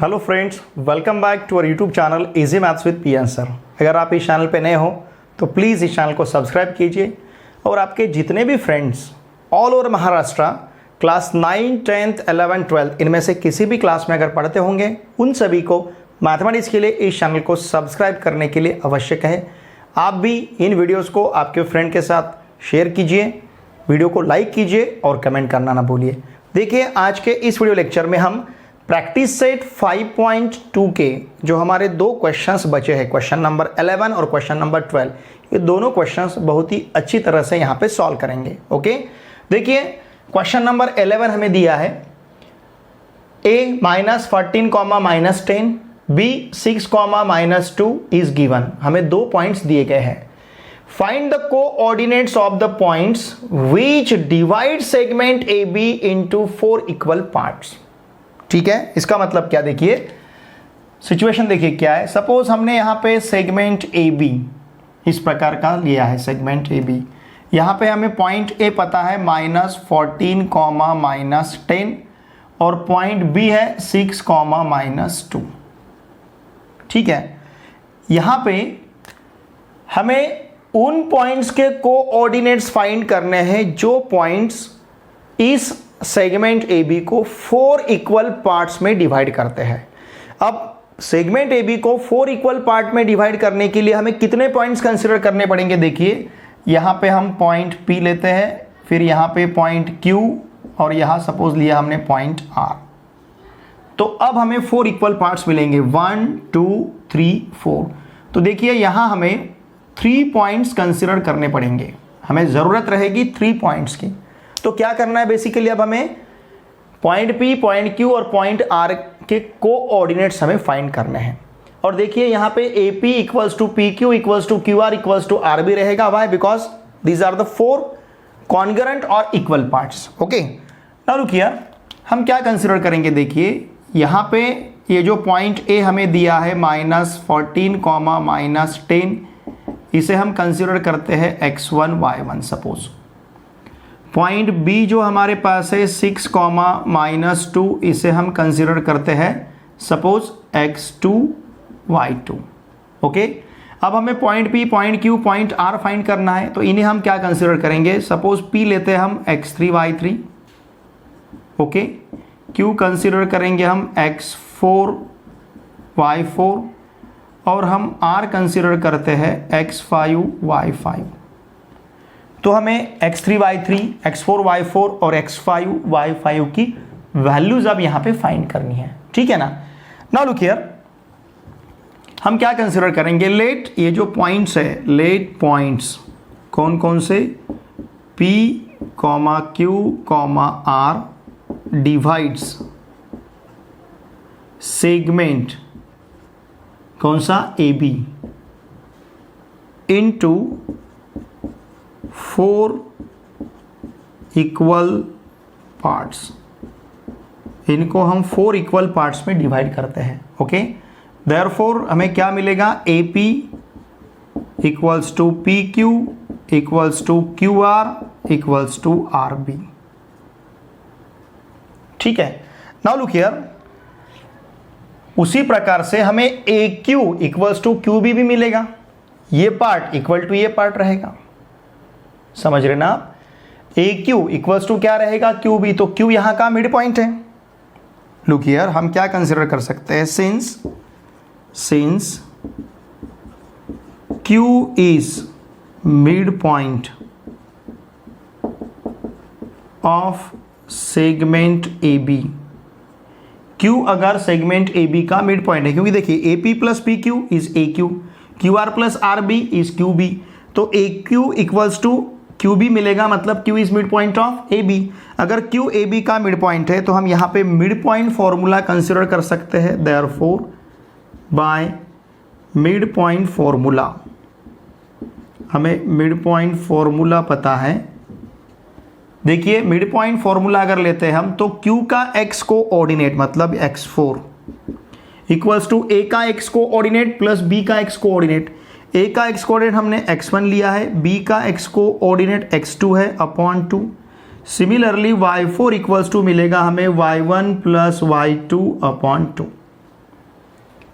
Hello friends, welcome back to our YouTube channel easy maths with P sir. अगर आप इस channel पे नए हो तो प्लीज़ इस चैनल को सब्सक्राइब कीजिए और आपके जितने भी friends all over Maharashtra class 9, 10th, 11th, 12th इनमें से किसी भी क्लास में अगर पढ़ते होंगे उन सभी को मैथमेटिक्स के लिए इस चैनल को सब्सक्राइब करने के लिए आवश्यक है। आप भी इन वीडियोज़ को आपके फ्रेंड के साथ शेयर कीजिए, वीडियो को लाइक कीजिए और कमेंट करना ना भूलिए। देखिए, आज के इस वीडियो लेक्चर में हम प्रैक्टिस सेट 5.2 के जो हमारे दो क्वेश्चंस बचे हैं, क्वेश्चन नंबर 11 और क्वेश्चन नंबर 12, ये दोनों क्वेश्चंस बहुत ही अच्छी तरह से यहाँ पे सॉल्व करेंगे। ओके, देखिए क्वेश्चन नंबर 11 हमें दिया है a -14, -10, b 6, -2 इज गिवन। हमें दो पॉइंट्स दिए गए हैं। Find the coordinates of the points which divide segment AB into 4 equal parts. ठीक है, इसका मतलब क्या, देखिए सिचुएशन देखिए क्या है। सपोज हमने यहाँ पे सेगमेंट AB इस प्रकार का लिया है, सेगमेंट AB। यहाँ पे हमें पॉइंट A पता है -14, -10 और पॉइंट B है 6, -2। ठीक है, यहाँ पे हमें उन पॉइंट्स के कोऑर्डिनेट्स फाइंड करने हैं जो पॉइंट्स इस सेगमेंट AB को 4 इक्वल पार्ट्स में डिवाइड करते हैं। अब सेगमेंट AB को 4 इक्वल पार्ट में डिवाइड करने के लिए हमें कितने पॉइंट्स कंसीडर करने पड़ेंगे। देखिए, यहाँ पे हम पॉइंट P लेते हैं, फिर यहाँ पे पॉइंट Q और यहाँ सपोज लिया हमने पॉइंट R। तो अब हमें 4 इक्वल पार्ट्स मिलेंगे, 1, 2, 3, 4। तो देखिए यहाँ हमें 3 पॉइंट्स कंसीडर करने पड़ेंगे, हमें ज़रूरत रहेगी 3 पॉइंट्स की। तो क्या करना है बेसिकली, अब हमें पॉइंट P, पॉइंट Q और पॉइंट R के कोऑर्डिनेट्स हमें फाइंड करने हैं। और देखिए यहाँ पे AP equals to PQ equals to QR equals to R भी रहेगा। Why? Because these are the 4 congruent और equal parts. Okay, now look here, हम क्या कंसिडर करेंगे। देखिए यहाँ पे ये जो पॉइंट A हमें दिया है -14, -10, इसे हम कंसिडर करते हैं x1, y1। Suppose point B जो हमारे पास है 6, -2, इसे हम कंसिडर करते हैं सपोज x2, y2। ओके, अब हमें point P, point Q, point R find करना है, तो इन्हें हम क्या कंसिडर करेंगे। सपोज P लेते हैं हम x3, y3। Okay, Q consider करेंगे हम x4, y4 और हम R कंसिडर करते हैं x5, y5। तो हमें x3, y3, x4, y4 और x5, y5 की वैल्यूज अब यहाँ पे फाइंड करनी है। ठीक है ना। नाउ लुक हियर, हम क्या कंसिडर करेंगे। लेट ये जो पॉइंट्स है, लेट पॉइंट्स कौन कौन से, P, Q, R divides segment कौन सा, AB इनटू 4 इक्वल पार्ट्स। इनको हम 4 इक्वल पार्ट्स में डिवाइड करते हैं। ओके, देयरफॉर हमें क्या मिलेगा, AP equals to PQ equals to QR equals to RB। ठीक है, नाउ लुक हियर, उसी प्रकार से हमें AQ इक्वल्स टू QB भी मिलेगा। ये पार्ट इक्वल टू ये पार्ट रहेगा, समझ रहे ना आप। AQ इक्वल्स टू क्या रहेगा, QB। तो Q यहां का मिड पॉइंट है। लुक हियर, हम क्या कंसिडर कर सकते हैं, since Q is mid point of segment AB। Q अगर सेगमेंट AB का मिड पॉइंट है, क्योंकि देखिए AP plus PQ is AQ, QR plus RB is QB। तो AQ इक्वल्स टू QB मिलेगा, मतलब Q is mid point of AB। अगर Q AB का मिड पॉइंट है तो हम यहाँ पे मिड पॉइंट फॉर्मूला कंसिडर कर सकते हैं। Therefore by mid point formula, हमें मिड पॉइंट फॉर्मूला पता है। देखिए मिड पॉइंट फॉर्मूला अगर लेते हैं हम, तो Q का x कोऑर्डिनेट मतलब x4 इक्वल्स टू A का x कोऑर्डिनेट प्लस B का x कोऑर्डिनेट। A का x कोऑर्डिनेट हमने x1 लिया है, B का x कोऑर्डिनेट x2 है upon 2। Similarly y4 equals to मिलेगा हमें y1 plus y2 upon 2।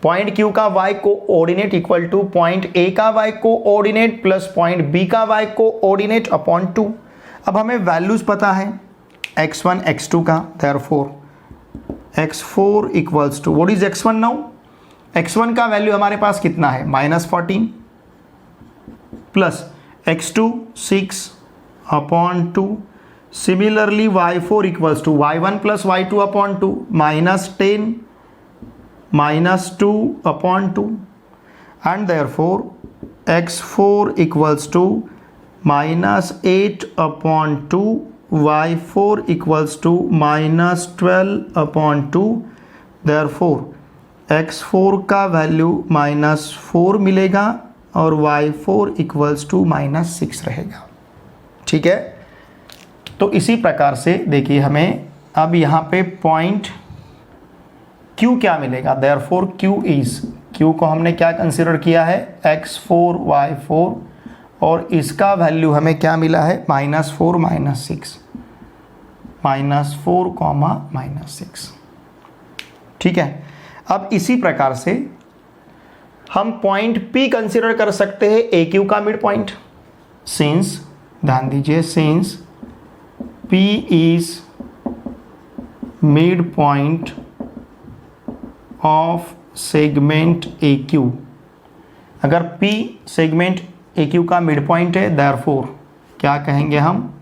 Point Q का Y coordinate equal to point A का Y coordinate plus point B का वाई कोऑर्डिनेट अपॉन 2। अब हमें वैल्यूज पता है x1 x2 का, therefore x4 equals to what is x1 now, x1 का value हमारे पास कितना है -14 plus x2 6 upon 2। Similarly y4 equals to y1 plus y2 upon 2 -10 -2 upon 2 and therefore x4 equals to -8 upon 2, y4 equals to -12 upon 2। Therefore x4 का value -4 मिलेगा और y4 equals to -6 रहेगा। ठीक है, तो इसी प्रकार से देखिए हमें अब यहाँ पे पॉइंट Q क्या मिलेगा। देयरफॉर Q को हमने क्या कंसिडर किया है x4 y4 और इसका वैल्यू हमें क्या मिला है -4 -6। ठीक है, अब इसी प्रकार से हम पॉइंट P कंसिडर कर सकते हैं AQ का मिड पॉइंट। सिंस ध्यान दीजिए, since P is mid point of segment AQ, अगर P सेगमेंट AQ का मिड पॉइंट है, देयरफॉर क्या कहेंगे हम,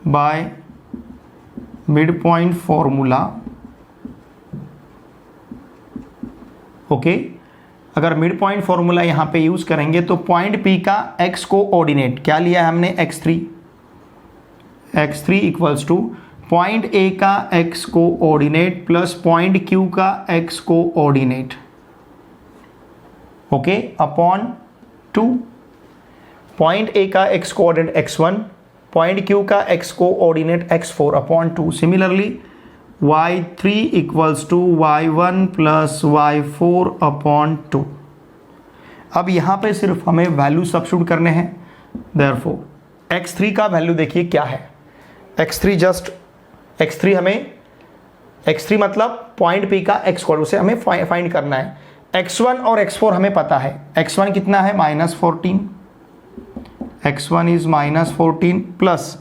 by mid point formula. Okay, अगर मिड पॉइंट फॉर्मूला यहाँ पे यूज करेंगे तो पॉइंट P का x कोऑर्डिनेट क्या लिया है हमने x3 equals to point A का x coordinate plus point Q का x coordinate, okay, upon 2। Point A का x coordinate x1, point Q का x coordinate x4 upon 2। Similarly y3 equals to y1 plus y4 upon 2। अब यहाँ पे सिर्फ हमें value substitute करने हैं। देयरफॉर x3 का वैल्यू देखिए क्या है, x3 हमें x3 मतलब पॉइंट P का x कोऑर्डिनेट, उसे हमें फाइंड करना है। x1 और x4 हमें पता है, x1 कितना है -14, x1 इज -14 प्लस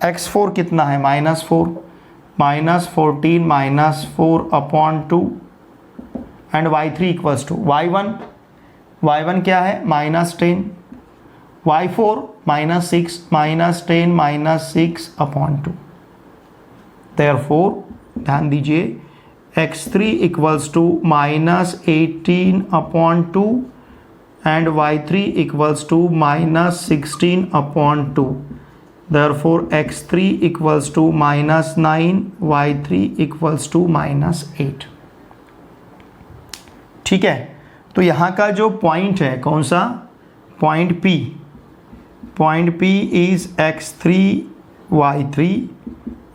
x4 कितना है -4, -14 -4 upon 2 and y3 equals to y1 क्या है -10, y4 -6 -10 -6 अपॉन 2। देयरफॉर ध्यान दीजिए x3 equals to -18 upon 2 and y3 equals to -16 upon 2। Therefore x3 equals to -9, y3 equals to -8। ठीक है, तो यहाँ का जो पॉइंट है कौन सा, point P is x3 y3,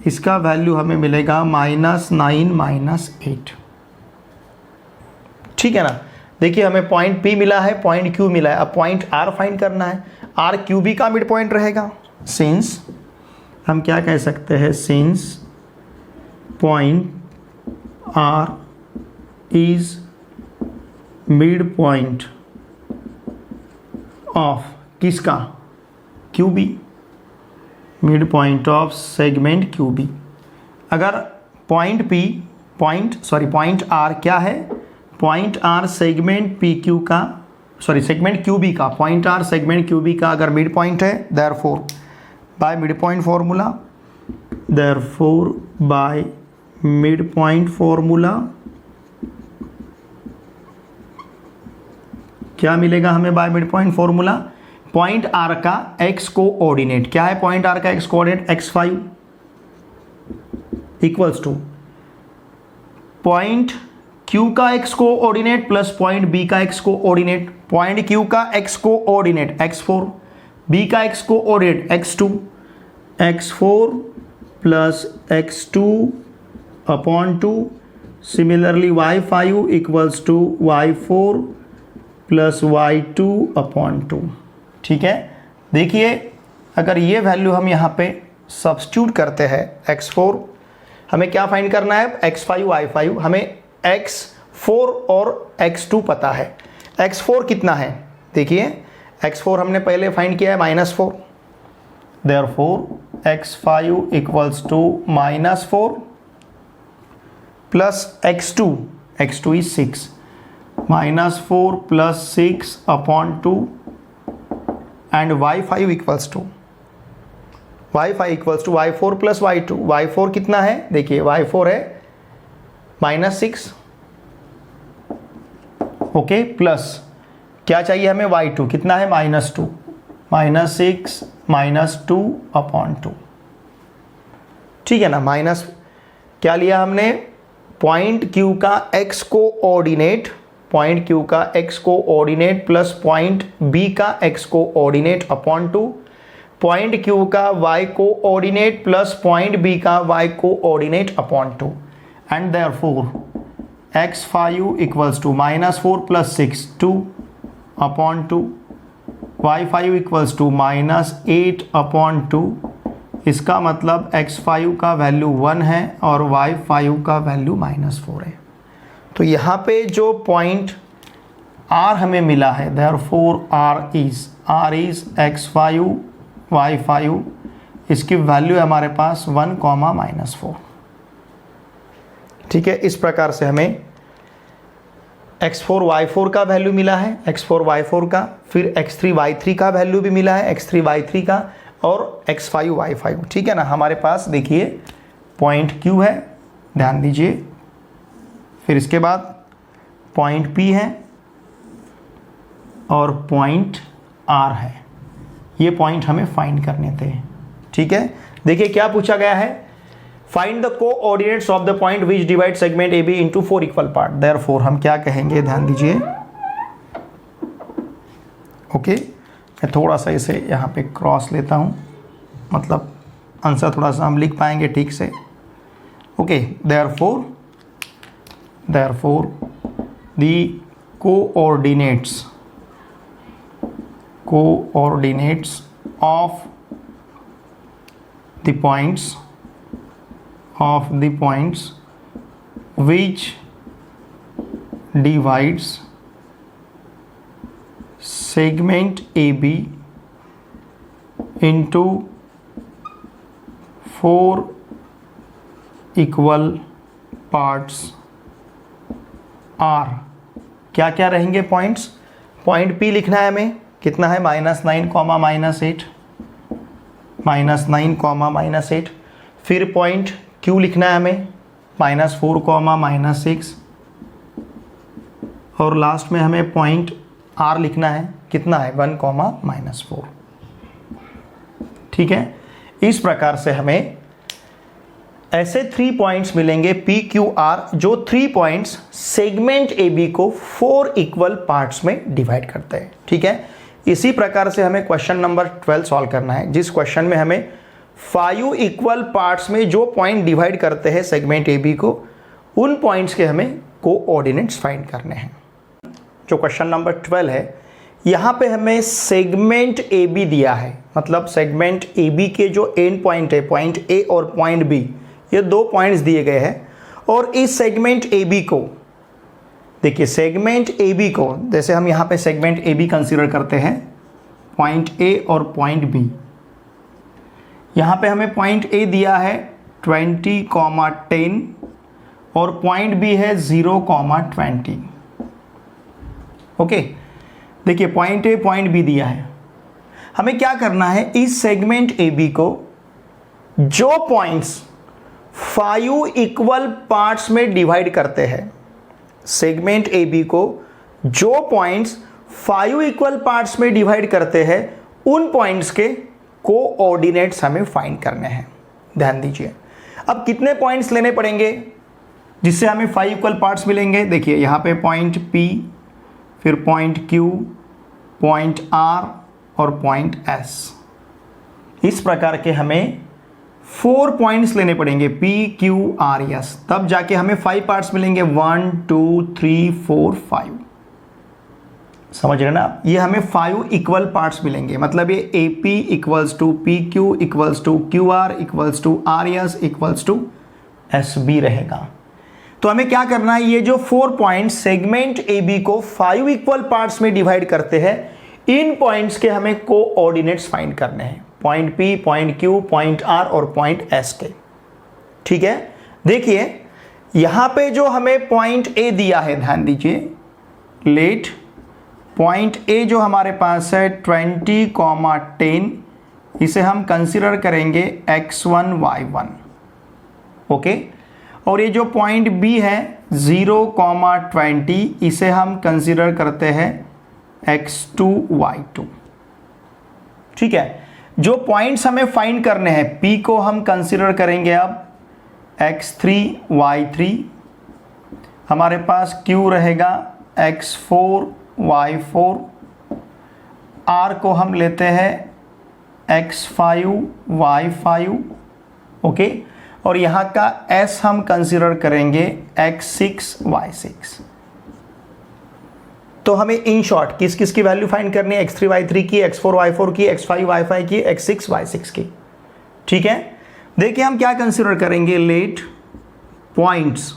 इसका वैल्यू हमें मिलेगा -9 -8। ठीक है ना, देखिए हमें पॉइंट P मिला है, पॉइंट Q मिला है, अब पॉइंट R फाइंड करना है। R QB का मिड पॉइंट रहेगा। सिंस हम क्या कह सकते हैं, since point R is mid point of किसका, QB, mid point of segment QB। अगर पॉइंट R क्या है, पॉइंट R सेगमेंट PQ का, सेगमेंट QB का, पॉइंट R सेगमेंट QB का अगर मिड पॉइंट है, therefore by mid point formula, क्या मिलेगा हमें by mid point formula, point R का x कोऑर्डिनेट क्या है, पॉइंट R का x coordinate x5 equals to point Q का x coordinate plus point B का x कोऑर्डिनेट, पॉइंट Q का x कोऑर्डिनेट x4, B का x coordinate x4 plus x2 upon 2। Similarly y5 equals to y4 plus y2 upon 2। ठीक है, देखिए अगर ये value हम यहाँ पे सब्स्टिट्यूट करते हैं, x4 हमें क्या फाइंड करना है, x5 y5, हमें x x4 और x2 पता है। x4 कितना है, देखिए x4 हमने पहले फाइंड किया है -4, therefore x5 equals to -4 plus x2 is 6, -4 plus 6 upon 2 and y5 equals to y4 plus y2। y4 कितना है, देखिए y4 है -6, ओके, प्लस क्या चाहिए हमें, y2 कितना है -2, -6 -2 अपॉन 2, ठीक है ना। माइनस क्या लिया हमने, पॉइंट Q का x कोऑर्डिनेट, पॉइंट Q का x coordinate plus point B का x coordinate upon 2, point Q का y coordinate plus point B का y coordinate upon 2 and therefore x5 equals to -4 plus 6 2 upon 2, y5 equals to -8 upon 2। इसका मतलब x5 का value 1 है और y5 का value -4 है। तो यहाँ पे जो पॉइंट R हमें मिला है, therefore R is x5 y5, इसकी वैल्यू है हमारे पास 1, -4, ठीक है। इस प्रकार से हमें x4 y4 का वैल्यू मिला है, x4 y4 का, फिर x3 y3 का वैल्यू भी मिला है, x3 y3 का और x5 y5, ठीक है ना। हमारे पास देखिए पॉइंट Q है, ध्यान दीजिए, फिर इसके बाद पॉइंट P है और पॉइंट R है। ये पॉइंट हमें फाइंड करने थे, ठीक है। देखिए क्या पूछा गया है, find the coordinates of the point which divide segment AB into 4 equal part. Therefore हम क्या कहेंगे, ध्यान दीजिए, ओके, मैं थोड़ा सा इसे यहाँ पे क्रॉस लेता हूँ, मतलब आंसर थोड़ा सा हम लिख पाएंगे ठीक से, okay. Therefore the coordinates of the points which divides segment AB into 4 equal parts are, क्या क्या रहेंगे पॉइंट्स, पॉइंट P लिखना है हमें, कितना है -9, -8, फिर पॉइंट Q लिखना है हमें -4, -6, और लास्ट में हमें पॉइंट R लिखना है, कितना है 1, -4, ठीक है। इस प्रकार से हमें ऐसे 3 पॉइंट्स मिलेंगे P Q R, जो 3 पॉइंट्स सेगमेंट AB को 4 इक्वल पार्ट्स में डिवाइड करते हैं, ठीक है। इसी प्रकार से हमें क्वेश्चन नंबर 12 सॉल्व करना है, जिस क्वेश्चन में हमें 5 इक्वल पार्ट्स में जो पॉइंट डिवाइड करते हैं सेगमेंट AB को, उन पॉइंट्स के हमें कोऑर्डिनेट्स फाइंड करने हैं। जो क्वेश्चन नंबर 12 है, यहाँ पे हमें सेगमेंट AB दिया है, मतलब सेगमेंट AB के जो एंड पॉइंट है, पॉइंट A और पॉइंट B, ये 2 पॉइंट्स दिए गए हैं। और इस सेगमेंट AB को देखिए, सेगमेंट AB को जैसे हम यहाँ पे सेगमेंट AB कंसीडर करते हैं, पॉइंट A और पॉइंट B, यहाँ पे हमें पॉइंट A दिया है 20, 10 और पॉइंट B है 0, 20, ओके। देखिए पॉइंट A पॉइंट B दिया है, हमें क्या करना है, इस सेगमेंट AB को जो पॉइंट्स 5 इक्वल पार्ट्स में डिवाइड करते हैं, सेगमेंट AB को जो पॉइंट्स 5 इक्वल पार्ट्स में डिवाइड करते हैं, उन पॉइंट्स के कोऑर्डिनेट्स हमें फाइंड करने हैं। ध्यान दीजिए, अब कितने पॉइंट्स लेने पड़ेंगे जिससे हमें 5 इक्वल पार्ट्स मिलेंगे। देखिए यहाँ पे पॉइंट P, फिर पॉइंट Q, पॉइंट R और पॉइंट S। इस प्रकार के हमें 4 पॉइंट्स लेने पड़ेंगे, P Q R S, तब जाके हमें 5 पार्ट्स मिलेंगे, 1 2 3 4 5। समझ रहे ना आप, ये हमें 5 इक्वल पार्ट्स मिलेंगे, मतलब ये AP equals to PQ equals to QR equals to RS equals to SB रहेगा। तो हमें क्या करना है, ये जो 4 पॉइंट सेगमेंट ए बी को 5 इक्वल पार्ट्स में डिवाइड करते हैं, इन पॉइंट्स के हमें कोऑर्डिनेट्स फाइंड करने हैं, point P, point Q, point R और पॉइंट एस के। ठीक है, देखिए यहां पे जो हमें पॉइंट ए दिया है, ध्यान दीजिए, लेट पॉइंट ए जो हमारे पास है 20,10, इसे हम कंसीडर करेंगे x1 y1, ओके। और ये जो पॉइंट बी है 0,20, इसे हम कंसीडर करते हैं x2 y2। ठीक है, जो पॉइंट्स हमें फाइंड करने हैं, p को हम कंसीडर करेंगे अब x3 y3, हमारे पास q रहेगा x4 y4, r को हम लेते हैं x5 y5, ओके। और यहाँ का s हम कंसीडर करेंगे x6 y6। तो हमें इन शॉर्ट किस किस की वैल्यू फाइंड करनी है, x3 y3 की, x4 y4 की, x5 y5 की, x6 y6 की। ठीक है, देखिए हम क्या कंसीडर करेंगे, लेट पॉइंट्स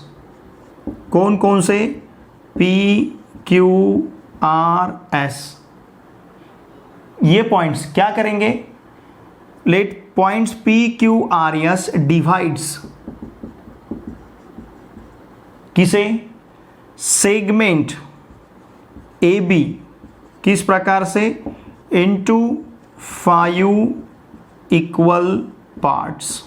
कौन कौन से, p q r s, ये पॉइंट्स क्या करेंगे, let points p q r s divides किसे, सेगमेंट ए बी, किस प्रकार से, इनटू 5 इक्वल पार्ट्स।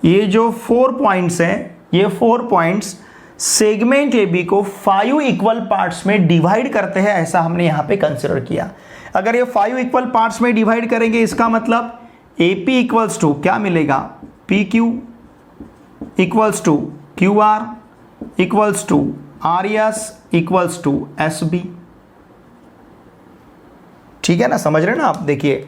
ये जो 4 पॉइंट्स हैं, ये 4 पॉइंट्स सेगमेंट ए बी को 5 इक्वल पार्ट्स में डिवाइड करते हैं, ऐसा हमने यहां पे कंसीडर किया। अगर ये 5 इक्वल पार्ट्स में डिवाइड करेंगे, इसका मतलब ए पी इक्वल्स टू क्या मिलेगा, P Q equals to Q R equals to R S equals to S B. ठीक है ना, समझ रहे ना आप। देखिए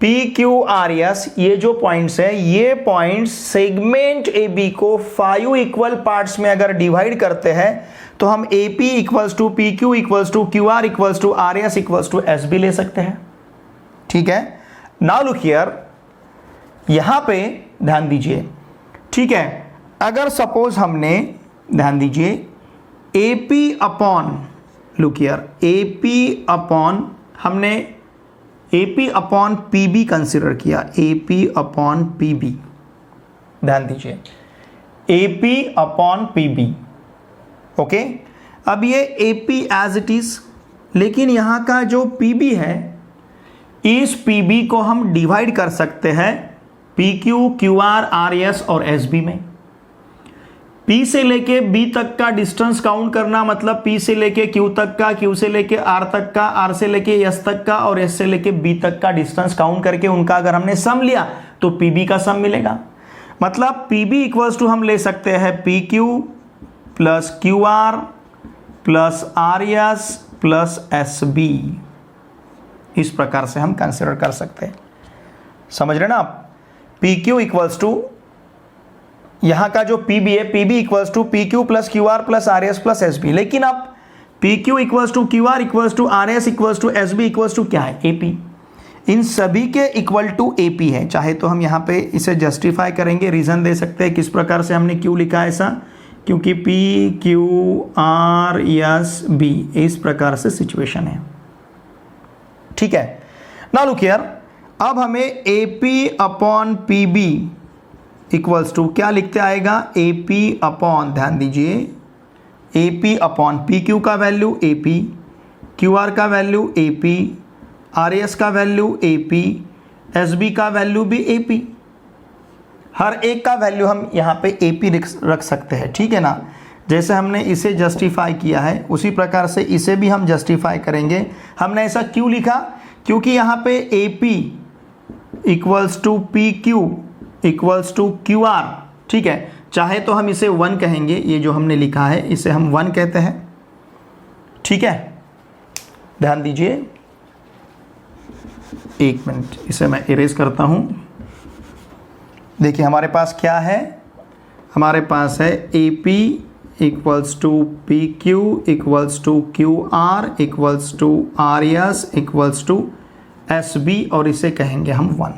पी क्यू आर एस, ये जो पॉइंट्स है, ये पॉइंट्स सेगमेंट ए बी को 5 इक्वल पार्ट्स में अगर डिवाइड करते हैं, तो हम A P equals to P Q equals to Q R equals to R S equals to S B ले सकते हैं। ठीक है, नाउ लुक हियर, यहां पे ध्यान दीजिए। ठीक है, अगर सपोज हमने, ध्यान दीजिए, A P upon, look here, A P upon, हमने A P upon P B consider किया, A P upon P B, ध्यान दीजिए, A P upon P B, okay. अब ये A P as it is, लेकिन यहां का जो पी बी है, इस पी बी को हम डिवाइड कर सकते हैं P Q, Q R, R S और एस बी में। P से लेके B तक का डिस्टेंस काउंट करना, मतलब P से लेके Q तक का, Q से लेके R तक का, R से लेके S तक का और S से लेके B तक का डिस्टेंस काउंट करके उनका अगर हमने सम लिया तो PB का सम मिलेगा। मतलब PB इक्वल्स टू हम ले सकते हैं PQ plus QR plus RS plus SB, इस प्रकार से हम कंसिडर कर सकते हैं। समझ रहे ना आप। PQ इक्वल्स टू, यहां का जो PB है, PB equals to PQ plus QR plus RS plus SB, लेकिन आप PQ equals to QR equals to RS equals to SB equals to क्या है, AP। इन सभी के इक्वल टू AP है। चाहे तो हम यहाँ पे इसे जस्टिफाई करेंगे, रीजन दे सकते हैं किस प्रकार से हमने क्यों लिखा है ऐसा, क्योंकि PQ RS B इस प्रकार से सिचुएशन है। ठीक है, नाउ लुक हियर, अब हमें AP upon PB equals to क्या लिखते आएगा, AP अपॉन, ध्यान दीजिए, AP अपॉन PQ का वैल्यू AP, QR का वैल्यू AP, RS का वैल्यू AP, SB का वैल्यू भी AP। हर एक का वैल्यू हम यहाँ पे AP रख सकते हैं। ठीक है ना, जैसे हमने इसे जस्टिफाई किया है उसी प्रकार से इसे भी हम जस्टिफाई करेंगे। हमने ऐसा क्यों लिखा, क्योंकि यहाँ पे AP equals to PQ equals to QR। ठीक है, चाहे तो हम इसे 1 कहेंगे, ये जो हमने लिखा है इसे हम 1 कहते हैं। ठीक है, ध्यान दीजिए, एक मिनट, इसे मैं इरेज करता हूं। देखिए हमारे पास क्या है, हमारे पास है AP equals to PQ equals to QR equals to RS equals to SB और इसे कहेंगे हम 1।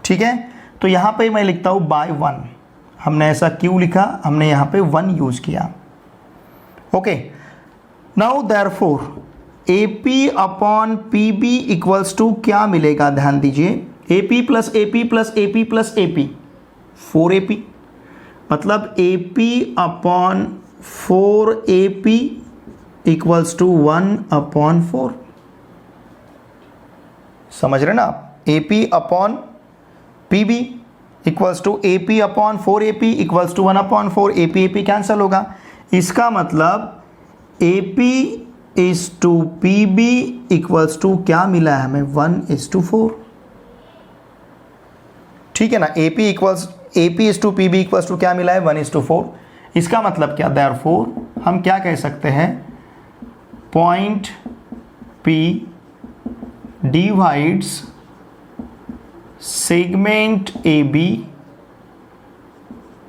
ठीक है, तो यहाँ पे मैं लिखता हूँ बाय 1। हमने ऐसा क्यों लिखा, हमने यहाँ पे 1 यूज़ किया। Okay, now therefore AP upon PB equals to क्या मिलेगा, ध्यान दीजिए, AP plus AP plus AP plus AP 4AP, मतलब AP upon 4AP equals to 1 upon 4। समझ रहे ना आप, AP upon PB equals to AP upon 4AP equals to 1 upon 4। AP cancel होगा, इसका मतलब AP is to PB equals to क्या मिला है हमें, 1:4। ठीक है ना, AP is to PB equals to क्या मिला है, 1:4। इसका मतलब क्या, देयरफॉर हम क्या कह सकते हैं, point P divides segment AB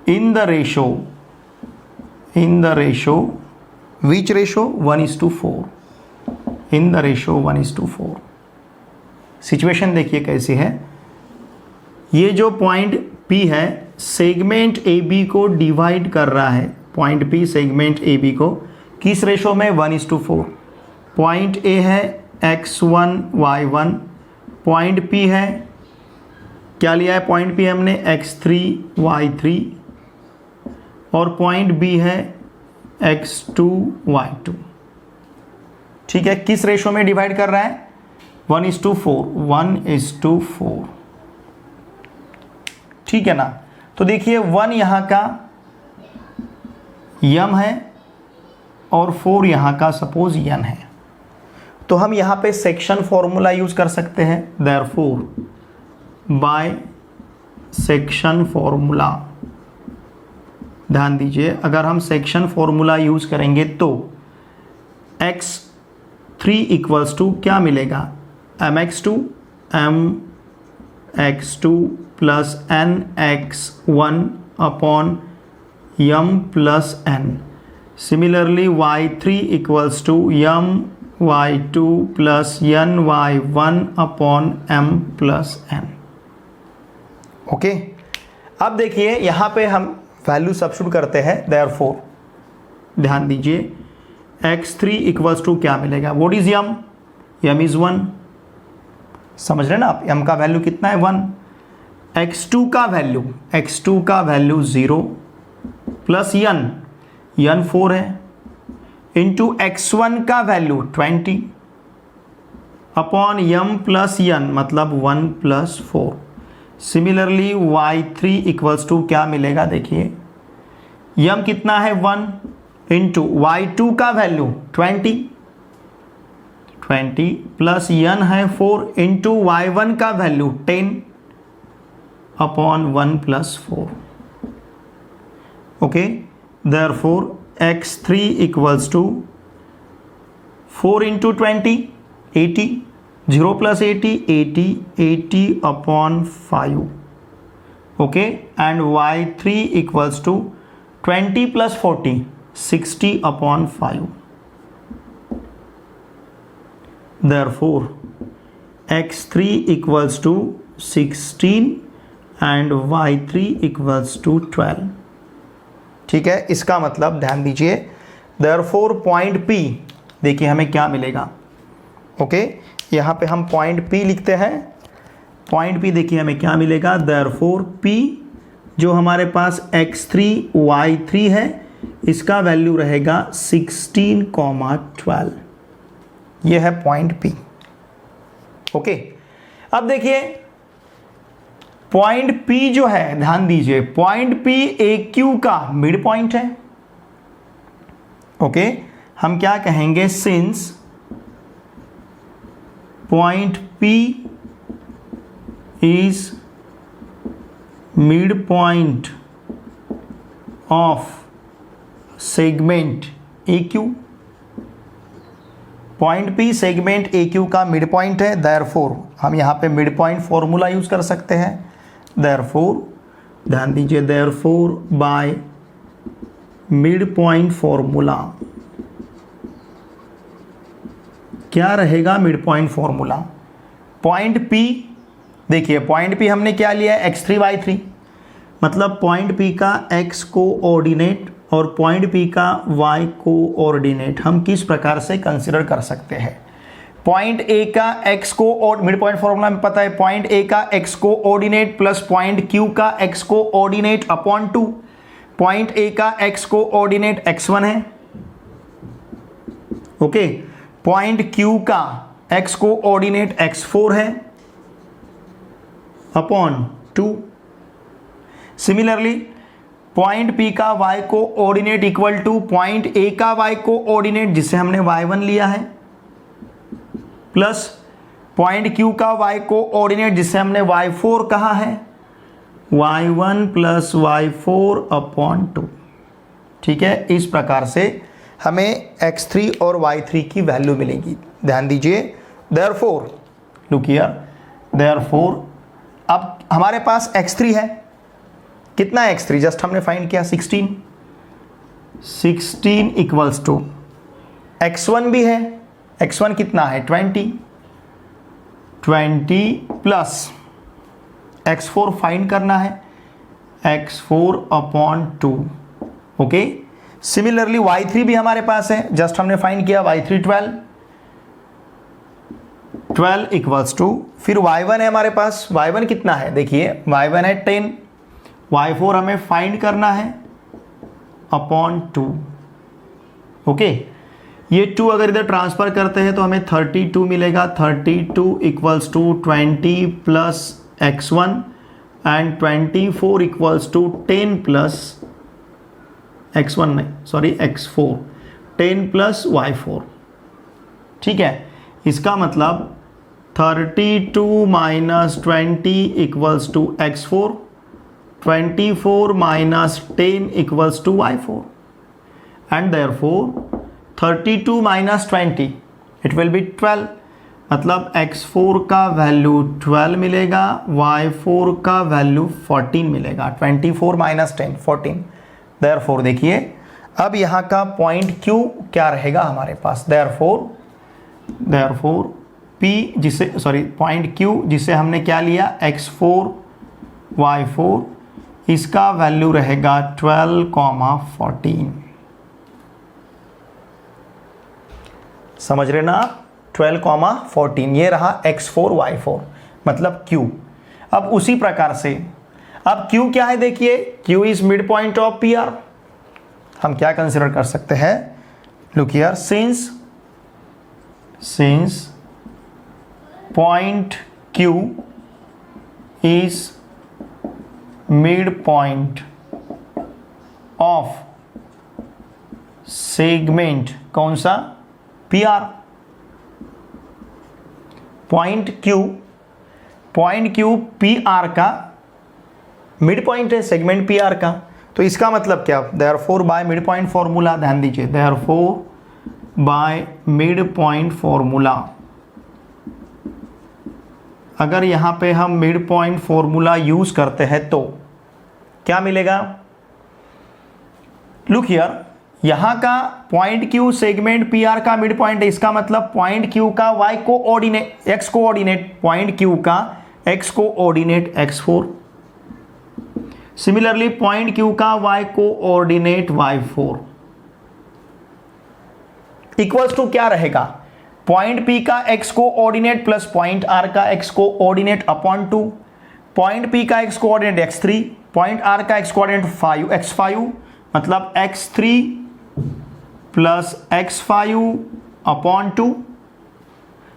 in the ratio which ratio, 1:4, in the ratio 1:4। Situation देखिए कैसी है, ये जो पॉइंट P है सेगमेंट AB को डिवाइड कर रहा है, पॉइंट P सेगमेंट AB को किस रेशो में, 1:4। पॉइंट A है x1 y1, पॉइंट P है, क्या लिया है पॉइंट P हमने, x3 y3, और पॉइंट B है x2 y2। ठीक है, किस रेशो में डिवाइड कर रहा है, 1:4, 1:4। ठीक है ना, तो देखिए 1 यहाँ का यम है और 4 यहाँ का सपोज यन है, तो हम यहाँ पे सेक्शन फॉर्मूला यूज कर सकते हैं, देयरफॉर बाय सेक्शन फॉर्मूला। ध्यान दीजिए, अगर हम सेक्शन फॉर्मूला यूज करेंगे तो x3 इक्वल्स टू क्या मिलेगा, mx2 plus nx1 upon m plus n। Similarly y3 equals to m y2 plus n y1 upon m plus n। Okay, अब देखिए यहाँ पे हम वैल्यू सब्स्टिट्यूट करते हैं, देयरफॉर ध्यान दीजिए x3 इक्वल्स टू क्या मिलेगा, what is m, m is 1। समझ रहे ना आप, यम का वैल्यू कितना है, 1। x2 का वैल्यू 0 प्लस यन 4 है, इंटू x1 का वैल्यू 20 अपॉन यम प्लस यन मतलब 1 plus 4। Similarly y3 equals to क्या मिलेगा, देखिए यम कितना है 1 इंटू y2 का वैल्यू 20 प्लस यन है 4 इंटू y1 का value 10 upon 1 plus 4। Okay, therefore x3 equals to 4 into 20 80, 0 plus 80 upon 5। Okay, and y3 equals to 20 plus 40 60 upon 5। Therefore x3 equals to 16 and y3 equals to 12। ठीक है, इसका मतलब ध्यान दीजिए, therefore point P देखिए हमें क्या मिलेगा। ओके, यहाँ पे हम पॉइंट P लिखते हैं, पॉइंट P देखिए हमें क्या मिलेगा, देयरफॉर P जो हमारे पास x3 y3 है इसका वैल्यू रहेगा 16, 12। ये है पॉइंट P। ओके, अब देखिए पॉइंट P जो है, ध्यान दीजिए पॉइंट P AQ का मिड पॉइंट है। ओके, हम क्या कहेंगे, since point P is mid point of segment AQ, point P segment AQ का मिड पॉइंट है, देयरफॉर हम यहाँ पे मिड पॉइंट फॉर्मूला यूज कर सकते हैं। देयरफॉर ध्यान दीजिए, therefore by mid point formula क्या रहेगा, mid point formula point P देखिए पॉइंट P हमने क्या लिया है, x3 y3, मतलब पॉइंट P का x कोऑर्डिनेट और पॉइंट P का y कोऑर्डिनेट हम किस प्रकार से कंसिडर कर सकते हैं। पॉइंट A का x को मिड पॉइंट फॉर्मूला में पता है, पॉइंट A का x coordinate plus point Q का x coordinate upon 2। Point A का x कोऑर्डिनेट x1 है, ओके। पॉइंट Q का x कोऑर्डिनेट x4 है अपॉन 2। सिमिलरली पॉइंट P का y coordinate equal to point A का y coordinate जिसे हमने y1 लिया है प्लस पॉइंट Q का y कोऑर्डिनेट जिसे हमने y4 कहा है, y1 प्लस y4 अपॉन 2। ठीक है, इस प्रकार से हमें x3 और y3 की वैल्यू मिलेगी। ध्यान दीजिए, देयरफॉर लुक हियर, देयरफॉर अब हमारे पास x3 है, कितना है x3, जस्ट हमने फाइंड किया 16 इक्वल्स टू x1 भी है, x1 कितना है 20 प्लस x4 फाइंड करना है, x4 upon 2, okay. Similarly y3 भी हमारे पास है, जस्ट हमने फाइंड किया y3 12 इक्वल्स टू, फिर y1 है हमारे पास, y1 कितना है देखिए, y1 है 10, y4 हमें फाइंड करना है अपॉन 2, ओके। ये 2 अगर इधर ट्रांसफर करते हैं तो हमें 32 मिलेगा, 32 equals to 20 plus x1 and 24 equals to 10 plus x1 नहीं सॉरी x4, 10 प्लस y4। ठीक है, इसका मतलब 32 minus 20 equals to x4, 24 minus 10 equals to y4, and therefore 32 minus 20 it will be 12, मतलब x4 का वैल्यू 12 मिलेगा, y4 का वैल्यू 14 मिलेगा। 24 माइनस 10 14। therefore देखिए अब यहाँ का पॉइंट Q क्या रहेगा हमारे पास, therefore P जिसे सॉरी पॉइंट Q जिसे हमने क्या लिया x4 y4, इसका वैल्यू रहेगा 12, 14। समझ रहे ना आप, 12, 14 ये रहा x4 y4 मतलब Q। अब उसी प्रकार से अब Q क्या है देखिए, Q is mid point of PR। हम क्या कंसिडर कर सकते हैं, look here, since point Q is midpoint of segment कौन सा, PR। पॉइंट Q PR का मिड पॉइंट है सेगमेंट PR का, तो इसका मतलब क्या, therefore by mid point formula, ध्यान दीजिए, therefore by mid point formula, अगर यहां पे हम मिड पॉइंट फॉर्मूला यूज करते हैं तो क्या मिलेगा, लुक हियर, यहां का पॉइंट Q सेगमेंट PR का मिड पॉइंट है, इसका मतलब पॉइंट Q का y coordinate x coordinate, point Q का x coordinate x4, similarly point Q का y coordinate y4 equals to क्या रहेगा, पॉइंट P का x coordinate plus point R का x coordinate upon 2, point P का x coordinate x3, point R का x coordinate x5, मतलब x3 plus x5 upon 2।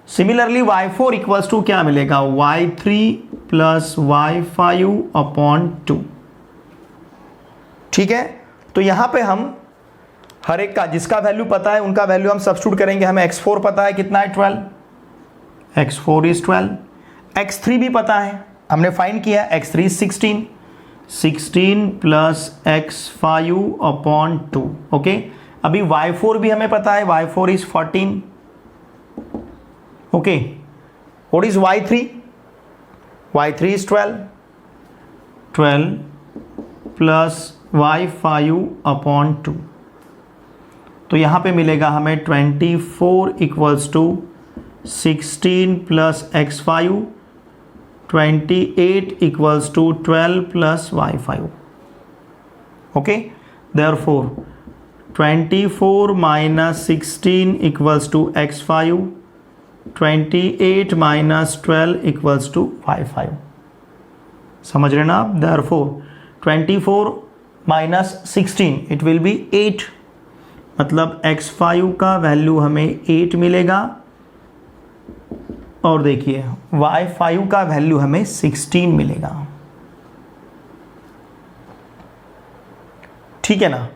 Similarly y4 equals to क्या मिलेगा, y3 plus y5 upon 2। ठीक है, तो यहां पे हम हर एक का जिसका वैल्यू पता है उनका वैल्यू हम सब्स्टिट्यूट करेंगे। हमें x4 पता है कितना है 12, x4 इज 12, x3 भी पता है हमने फाइंड किया, x3 is 16 plus x5 upon 2, okay. अभी y4 भी हमें पता है, y4 is 14, okay. What is y3, y3 is 12 plus y5 upon 2, तो यहां पे मिलेगा हमें 24 equals to 16 plus x5, 28 equals to 12 plus y5. Okay, therefore 24 minus 16 equals to x5, 28 minus 12 equals to y5. समझ रहे ना आप? therefore 24 minus 16 it will be 8, मतलब x5 का वैल्यू हमें 8 मिलेगा और देखिए y5 का वैल्यू हमें 16 मिलेगा। ठीक है ना?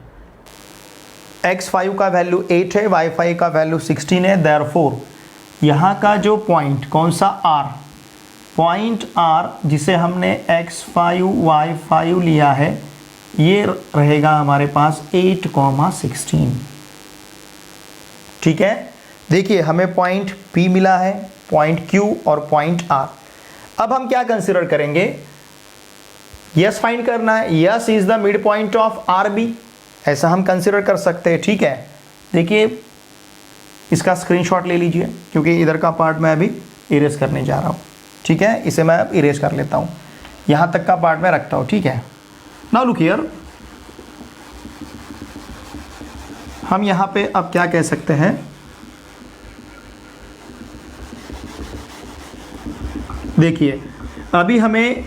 x5 का वैल्यू 8 है, y5 का वैल्यू 16 है। देयरफॉर यहाँ का जो पॉइंट कौन सा r, पॉइंट r जिसे हमने x5 y5 लिया है ये रहेगा हमारे पास 8,16। ठीक है, देखिए हमें पॉइंट P मिला है, पॉइंट Q और पॉइंट R। अब हम क्या कंसीडर करेंगे? यस फाइंड करना है। Yes is the mid point of RB, ऐसा हम कंसीडर कर सकते हैं। ठीक है, देखिए इसका स्क्रीनशॉट ले लीजिए क्योंकि इधर का पार्ट मैं अभी इरेज करने जा रहा हूँ। ठीक है, इसे मैं अब इरेज कर लेता हूँ, यहाँ तक का पार्ट मैं रखता हूँ। ठीक है, नाउ लुक हियर, हम यहाँ पे अब क्या कह सकते हैं? देखिए अभी हमें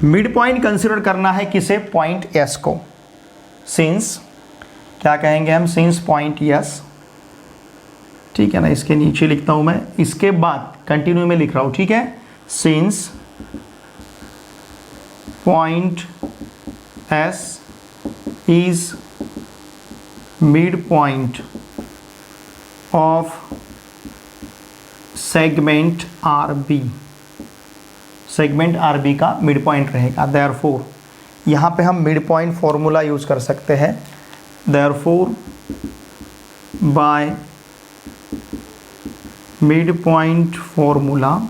मिड पॉइंट कंसीडर करना है किसे? पॉइंट S को। सिंस क्या कहेंगे हम? Since point S। ठीक है ना, इसके नीचे लिखता हूं मैं, इसके बाद कंटिन्यू में लिख रहा हूं। ठीक है, since point S is mid point of segment RB, segment RB का मिड पॉइंट रहेगा। देयरफॉर यहाँ पे हम मिड पॉइंट फॉर्मूला यूज कर सकते हैं। Therefore by mid point formula,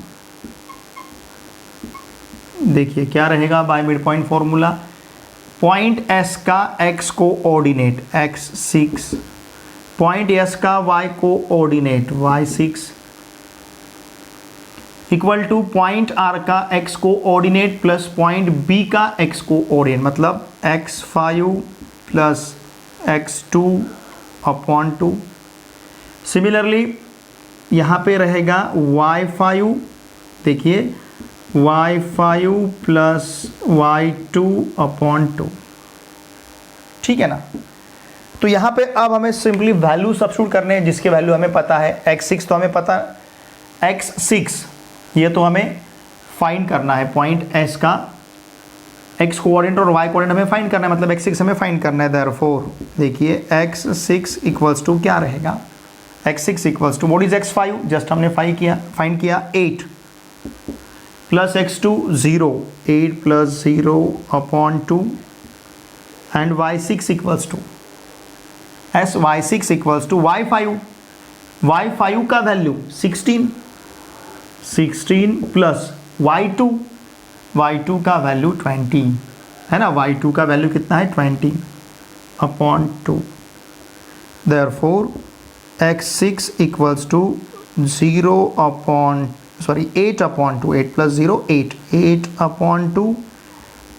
देखिए क्या रहेगा by mid point formula? Point S का x coordinate x6, point S का y coordinate y6 equal to point R का x coordinate plus point B का x कोऑर्डिनेट, मतलब x5 plus x2 upon 2। Similarly यहाँ पे रहेगा y5, देखिए y5 plus y2 upon 2। ठीक है ना? तो यहाँ पे अब हमें सिंपली वैल्यू सब्स्टिट्यूट करने हैं जिसके वैल्यू हमें पता है। x6 तो हमें पता, x6 ये तो हमें फाइंड करना है, पॉइंट S का x कोऑर्डिनेट और y कोऑर्डिनेट हमें फाइंड करना है, मतलब x6 हमें फाइंड करना है। देयरफॉर देखिए x6 इक्वल्स टू क्या रहेगा? x6 equals to what is x5? Just हमने फाइंड किया 8 plus x2 0, 8 plus 0 upon 2 and y6 equals to y6 equals to y5 का वैल्यू 16 प्लस y2 का वैल्यू 20 है ना? y2 का वैल्यू कितना है? 20 upon 2। Therefore x6 equals to 8 upon 2, 8 plus 0 8 upon 2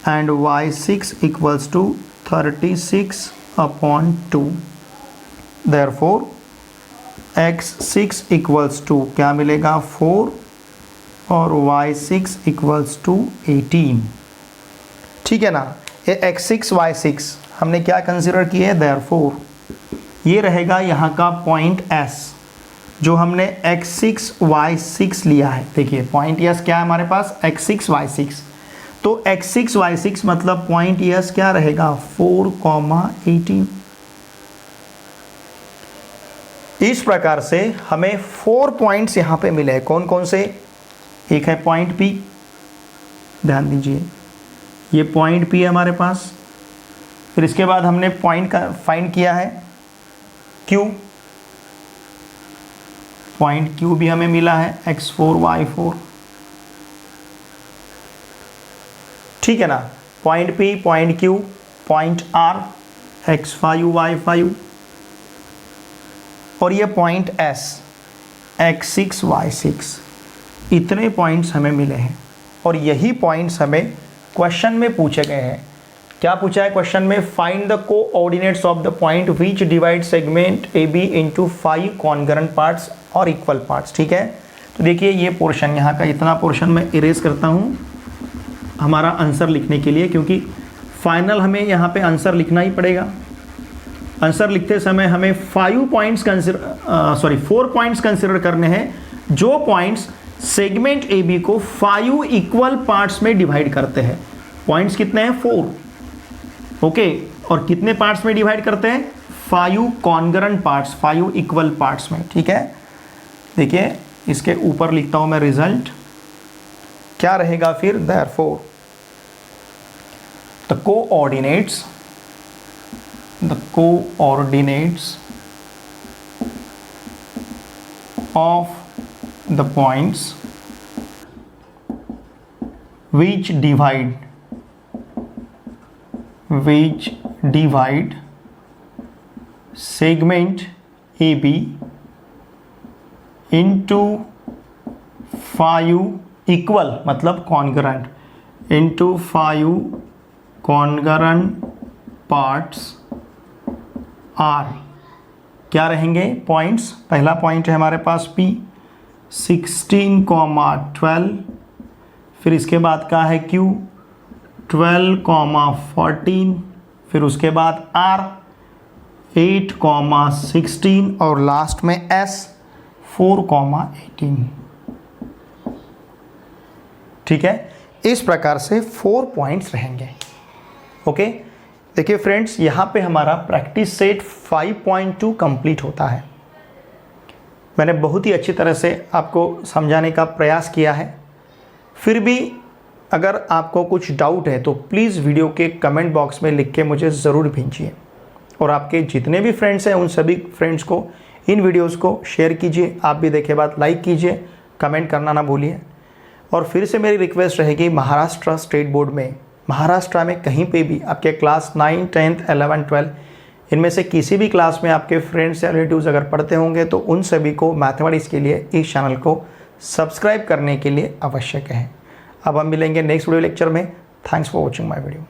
and y6 equals to 36 upon 2। Therefore x6 equals to क्या मिलेगा? 4 और y6 इक्वल्स टू 18। ठीक है ना? ये x6 y6 हमने क्या कंसीडर किए है? देयरफॉर ये रहेगा यहाँ का पॉइंट S जो हमने x6 y6 लिया है। देखिए पॉइंट S क्या है हमारे पास? x6 y6। तो x6 y6 मतलब पॉइंट S क्या रहेगा? 4,18। इस प्रकार से हमें 4 पॉइंट्स यहाँ पे मिले हैं। कौन कौन से? एक है पॉइंट P, ध्यान दीजिए ये पॉइंट P है हमारे पास। फिर इसके बाद हमने पॉइंट का फाइंड किया है Q, पॉइंट Q भी हमें मिला है x4 y4। ठीक है ना? Point P, point Q, point R x5 y5 और ये पॉइंट S x6 y6। इतने पॉइंट्स हमें मिले हैं। और यही पॉइंट्स हमें क्वेश्चन में पूछे गए हैं। क्या पूछा है क्वेश्चन में? Find the coordinates of the point which divide segment A B into 5 congruent parts और इक्वल पार्ट्स। ठीक है, तो देखिए ये पोर्शन, यहाँ का इतना पोर्शन मैं इरेज करता हूँ हमारा आंसर लिखने के लिए, क्योंकि फाइनल हमें यहाँ पे आंसर लिखना ही पड़ेगा। आंसर लिखते समय हमें 4 पॉइंट्स कंसिडर करने हैं, जो पॉइंट्स सेगमेंट ए बी को 5 इक्वल पार्ट्स में डिवाइड करते हैं। पॉइंट्स कितने हैं? 4। ओके, और कितने पार्ट्स में डिवाइड करते हैं? 5 कॉन्ग्रुएंट पार्ट्स, 5 इक्वल पार्ट्स में। ठीक है, देखिए इसके ऊपर लिखता हूं मैं रिजल्ट, क्या रहेगा फिर? Therefore the coordinates of the points which divide segment AB into 5 equal, मतलब congruent, into 5 congruent parts are, क्या रहेंगे पॉइंट्स? पहला पॉइंट है हमारे पास P 16,12, फिर इसके बाद का है Q 12,14, फिर उसके बाद R 8,16 और लास्ट में S 4,18। ठीक है, इस प्रकार से 4 पॉइंट्स रहेंगे। ओके, देखिए फ्रेंड्स, यहाँ पे हमारा प्रैक्टिस सेट 5.2 कंप्लीट होता है। मैंने बहुत ही अच्छी तरह से आपको समझाने का प्रयास किया है। फिर भी अगर आपको कुछ डाउट है तो प्लीज़ वीडियो के कमेंट बॉक्स में लिख के मुझे ज़रूर भेजिए, और आपके जितने भी फ्रेंड्स हैं उन सभी फ्रेंड्स को इन वीडियोस को शेयर कीजिए। आप भी देखे बाद लाइक कीजिए, कमेंट करना ना भूलिए। और फिर से मेरी रिक्वेस्ट रहेगी, महाराष्ट्र स्टेट बोर्ड में, महाराष्ट्र में कहीं पे भी आपके क्लास 9, 10, 11, 12 इनमें से किसी भी क्लास में आपके फ्रेंड्स या रिलेटिव्स अगर पढ़ते होंगे तो उन सभी को मैथमेटिक्स के लिए इस चैनल को सब्सक्राइब करने के लिए आवश्यक है। अब हम मिलेंगे नेक्स्ट वीडियो लेक्चर में। Thanks for watching my video.